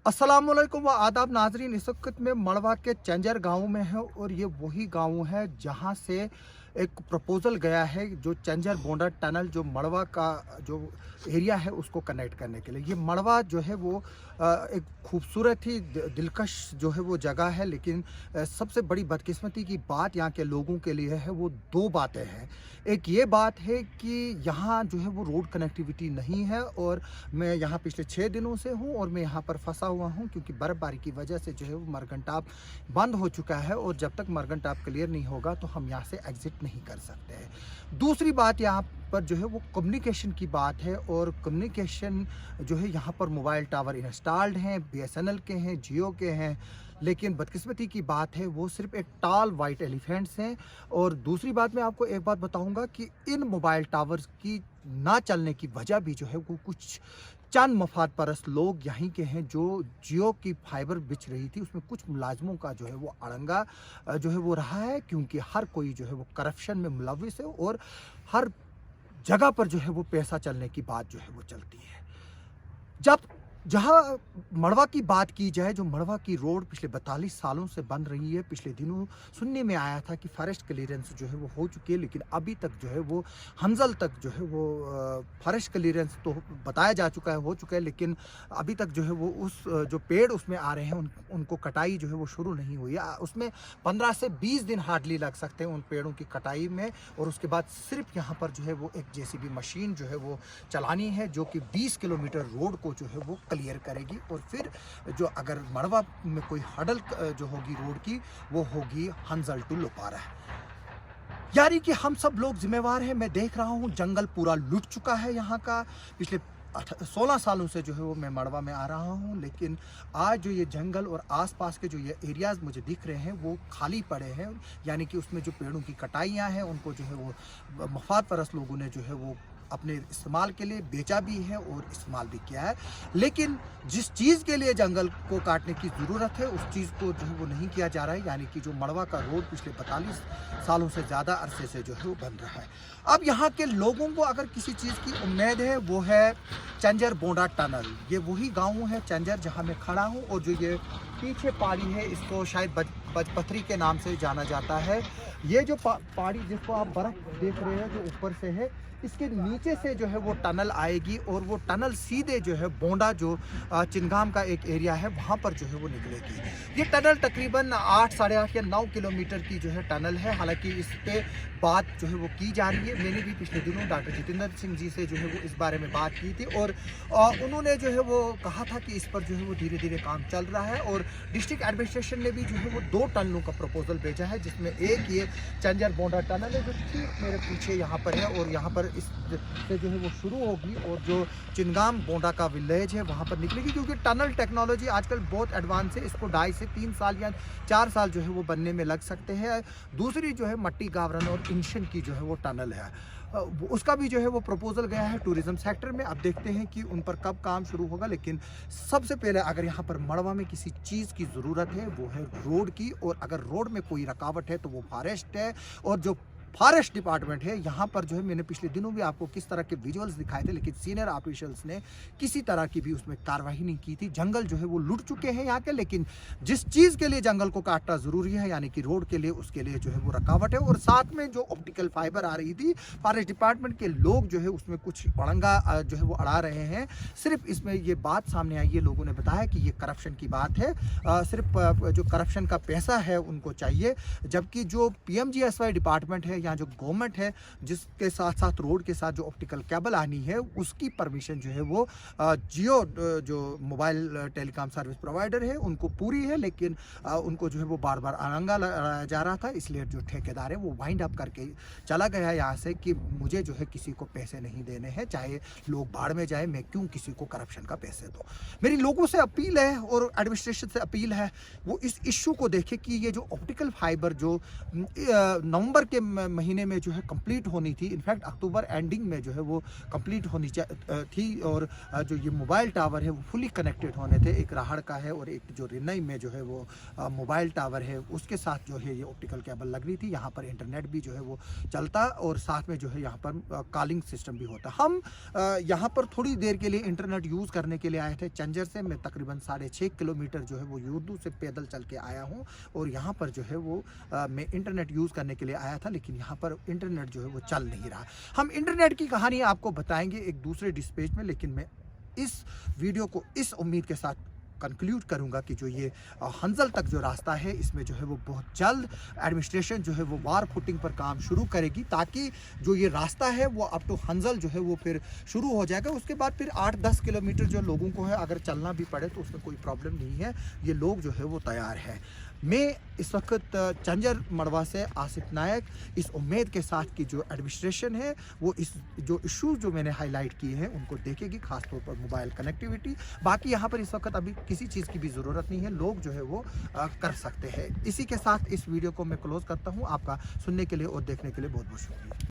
अस्सलामुअलैकुम व आदाब नाजरीन। इस वक्त में मड़वा के चंजर गांव में है और ये वही गांव है जहां से एक प्रपोजल गया है जो चंजर बोंडा टनल जो मड़वा का जो एरिया है उसको कनेक्ट करने के लिए। ये मड़वा जो है वो एक खूबसूरत ही दिलकश जो है वो जगह है, लेकिन सबसे बड़ी बदकिस्मती की बात यहाँ के लोगों के लिए है वो दो बातें हैं। एक ये बात है कि यहाँ जो है वो रोड कनेक्टिविटी नहीं है और मैं यहाँ पिछले 6 दिनों से हूँ और मैं यहाँ पर फंसा हुआ हूँ क्योंकि बर्फ़बारी की वजह से जो है वो मरगनटाप बंद हो चुका है और जब तक मरगनटाप क्लियर नहीं होगा तो हम यहाँ से एग्ज़िट नहीं कर सकते हैं। दूसरी बात यहाँ पर जो है वो कम्युनिकेशन की बात है और कम्युनिकेशन जो है यहाँ पर मोबाइल टावर इंस्टॉल्ड हैं, बीएसएनएल के हैं, जियो के हैं, लेकिन बदकिस्मती की बात है वो सिर्फ एक टाल वाइट एलिफेंट्स हैं। और दूसरी बात मैं आपको एक बात बताऊंगा कि इन मोबाइल टावर्स की ना चलने की वजह भी जो है वो कुछ चंद मफाद परस्त लोग यहीं के हैं। जो जियो की फाइबर बिछ रही थी उसमें कुछ मुलाजमों का जो है वो अड़ंगा जो है वो रहा है, क्योंकि हर कोई जो है वो करप्शन में मुलविस है और हर जगह पर जो है वो पैसा चलने की बात जो है वो चलती है। जब जहाँ मड़वा की बात की जाए, जो मड़वा की रोड पिछले 42 सालों से बन रही है, पिछले दिनों सुनने में आया था कि फॉरेस्ट क्लीयरेंस जो है वो हो चुकी है, लेकिन अभी तक जो है वो हंजल तक जो है वो फॉरेस्ट क्लीयरेंस तो बताया जा चुका है, हो चुका है, लेकिन अभी तक जो है वो उस जो पेड़ उसमें आ रहे हैं उनको कटाई जो है वो शुरू नहीं हुई है। उसमें 15 से 20 दिन हार्डली लग सकते हैं उन पेड़ों की कटाई में, और उसके बाद सिर्फ यहाँ पर जो है वो एक जेसीबी मशीन जो है वो चलानी है जो कि 20 किलोमीटर रोड को जो है वो क्लियर करेगी। और फिर जो अगर मड़वा में कोई हडल जो होगी रोड की वो होगी हंजल टू लोपारा। यानी कि हम सब लोग जिम्मेवार हैं। मैं देख रहा हूँ जंगल पूरा लुट चुका है यहाँ का। पिछले 16 सालों से जो है वो मैं मड़वा में आ रहा हूँ, लेकिन आज जो ये जंगल और आसपास के जो ये एरियाज़ मुझे दिख रहे हैं वो खाली पड़े हैं। यानी कि उसमें जो पेड़ों की कटाइयाँ हैं उनको जो है वो मफाद परस्त लोगों ने जो है वो अपने इस्तेमाल के लिए बेचा भी है और इस्तेमाल भी किया है, लेकिन जिस चीज़ के लिए जंगल को काटने की ज़रूरत है उस चीज़ को जो है वो नहीं किया जा रहा है। यानी कि जो मड़वा का रोड पिछले 42 सालों से ज़्यादा अरसे से जो है वो बन रहा है। अब यहाँ के लोगों को अगर किसी चीज़ की उम्मीद है वो है चंजर बोंडा टनल। ये वही गाँव है चंजर जहाँ मैं खड़ा हूँ, और जो ये पीछे पहाड़ी है इसको शायद बजपथरी के नाम से जाना जाता है। ये जो पहाड़ी जिसको आप बर्फ़ देख रहे हैं जो ऊपर से है, इसके नीचे से जो है वो टनल आएगी और वो टनल सीधे जो है बोंडा जो चिनगाम का एक एरिया है वहाँ पर जो है वो निकलेगी। ये टनल तकरीबन 8, साढ़े 8 या 9 किलोमीटर की जो है टनल है। हालांकि इस पे बात जो है वो की जा रही है। मैंने भी पिछले दिनों डॉक्टर जितेंद्र सिंह जी से जो है वो इस बारे में बात की थी और उन्होंने जो है वो कहा था कि इस पर जो है वो धीरे धीरे काम चल रहा है। और डिस्ट्रिक्ट एडमिनिस्ट्रेशन ने भी जो है वो 2 टनलों का प्रपोजल भेजा है, जिसमें एक ये चंजर बोंडा टनल है जो ठीक मेरे पीछे यहाँ पर है, और यहाँ पर इस से जो है वो शुरू होगी और जो चिनगाम बोंडा का विलेज है वहाँ पर निकलेगी, क्योंकि टनल टेक्नोलॉजी आजकल बहुत एडवांस है। इसको 2.5 से 3 साल या 4 साल जो है वो बनने में लग सकते हैं। दूसरी जो है मट्टी गावरन और इंशन की जो है वो टनल है, उसका भी जो है वो प्रपोजल गया है टूरिज्म सेक्टर में। अब देखते हैं कि उन पर कब काम शुरू होगा, लेकिन सबसे पहले अगर यहाँ पर मड़वा में किसी चीज़ की ज़रूरत है वो है रोड की, और अगर रोड में कोई रुकावट है तो वो फॉरेस्ट है। और जो फॉरेस्ट डिपार्टमेंट है यहाँ पर जो है, मैंने पिछले दिनों भी आपको किस तरह के विजुअल्स दिखाए थे, लेकिन सीनियर ऑफिशियल्स ने किसी तरह की भी उसमें कार्रवाई नहीं की थी। जंगल जो है वो लूट चुके हैं यहाँ के, लेकिन जिस चीज़ के लिए जंगल को काटना ज़रूरी है यानी कि रोड के लिए, उसके लिए जो है वो रुकावट है। और साथ में जो ऑप्टिकल फाइबर आ रही थी, फॉरेस्ट डिपार्टमेंट के लोग जो है उसमें कुछ अड़ंगा जो है वो अड़ा रहे हैं। सिर्फ इसमें ये बात सामने आई है, लोगों ने बताया कि ये करप्शन की बात है, सिर्फ जो करप्शन का पैसा है उनको चाहिए, जबकि जो PMGSY डिपार्टमेंट है या जो गवर्नमेंट है जिसके साथ साथ रोड के साथ जो ऑप्टिकल केबल आनी है उसकी परमिशन जो है वो जियो जो मोबाइल टेलीकॉम सर्विस प्रोवाइडर है उनको पूरी है, लेकिन उनको जो है वो बार बार अड़ंगा लगाया जा रहा था। इसलिए जो ठेकेदार है वो वाइंड अप करके चला गया यहाँ से कि मुझे जो है किसी को पैसे नहीं देने हैं, चाहे लोग बाढ़ में जाए, मैं क्यों किसी को करप्शन का पैसे दूँ। मेरी लोगों से अपील है और एडमिनिस्ट्रेशन से अपील है वो इस इशू को देखे कि ये जो ऑप्टिकल फाइबर जो नवंबर के महीने में जो है कंप्लीट होनी थी। इनफैक्ट अक्टूबर एंडिंग में जो है वो कंप्लीट होनी थी। और जो ये मोबाइल टावर है वो फुली कनेक्टेड होने थे। एक राहड़ का है और एक जो रिनई में जो है वो मोबाइल टावर है, उसके साथ जो है ये ऑप्टिकल केबल लग रही थी। यहाँ पर इंटरनेट भी जो है वो चलता और साथ में जो है यहाँ पर कॉलिंग सिस्टम भी होता। हम यहाँ पर थोड़ी देर के लिए इंटरनेट यूज़ करने के लिए आए थे चंजर से। मैं तकरीबन 6.5 किलोमीटर जो है वो युर्दू से पैदल चल के आया हूँ और यहाँ पर जो है वो मैं इंटरनेट यूज़ करने के लिए आया था, लेकिन यहाँ पर इंटरनेट जो है वो चल नहीं रहा। हम इंटरनेट की कहानी आपको बताएंगे एक दूसरे डिस्पेच में, लेकिन मैं इस वीडियो को इस उम्मीद के साथ कंक्लूड करूंगा कि जो ये हंजल तक जो रास्ता है, इसमें जो है वो बहुत जल्द एडमिनिस्ट्रेशन जो है वो वार फुटिंग पर काम शुरू करेगी, ताकि जो ये रास्ता है वो अप टू हंजल जो है वो फिर शुरू हो जाएगा। उसके बाद फिर 8-10 किलोमीटर जो लोगों को है अगर चलना भी पड़े तो उसमें कोई प्रॉब्लम नहीं है। ये लोग जो है वो तैयार है। मैं इस वक्त चंजर मड़वा से आसिफ नायक इस उम्मीद के साथ कि जो एडमिनिस्ट्रेशन है वो इस जो इशूज़ जो मैंने हाईलाइट किए हैं उनको देखेगी, खासतौर पर मोबाइल कनेक्टिविटी। बाकी यहाँ पर इस वक्त अभी किसी चीज़ की भी ज़रूरत नहीं है, लोग जो है वो कर सकते हैं। इसी के साथ इस वीडियो को मैं क्लोज़ करता हूँ। आपका सुनने के लिए और देखने के लिए बहुत बहुत शुक्रिया।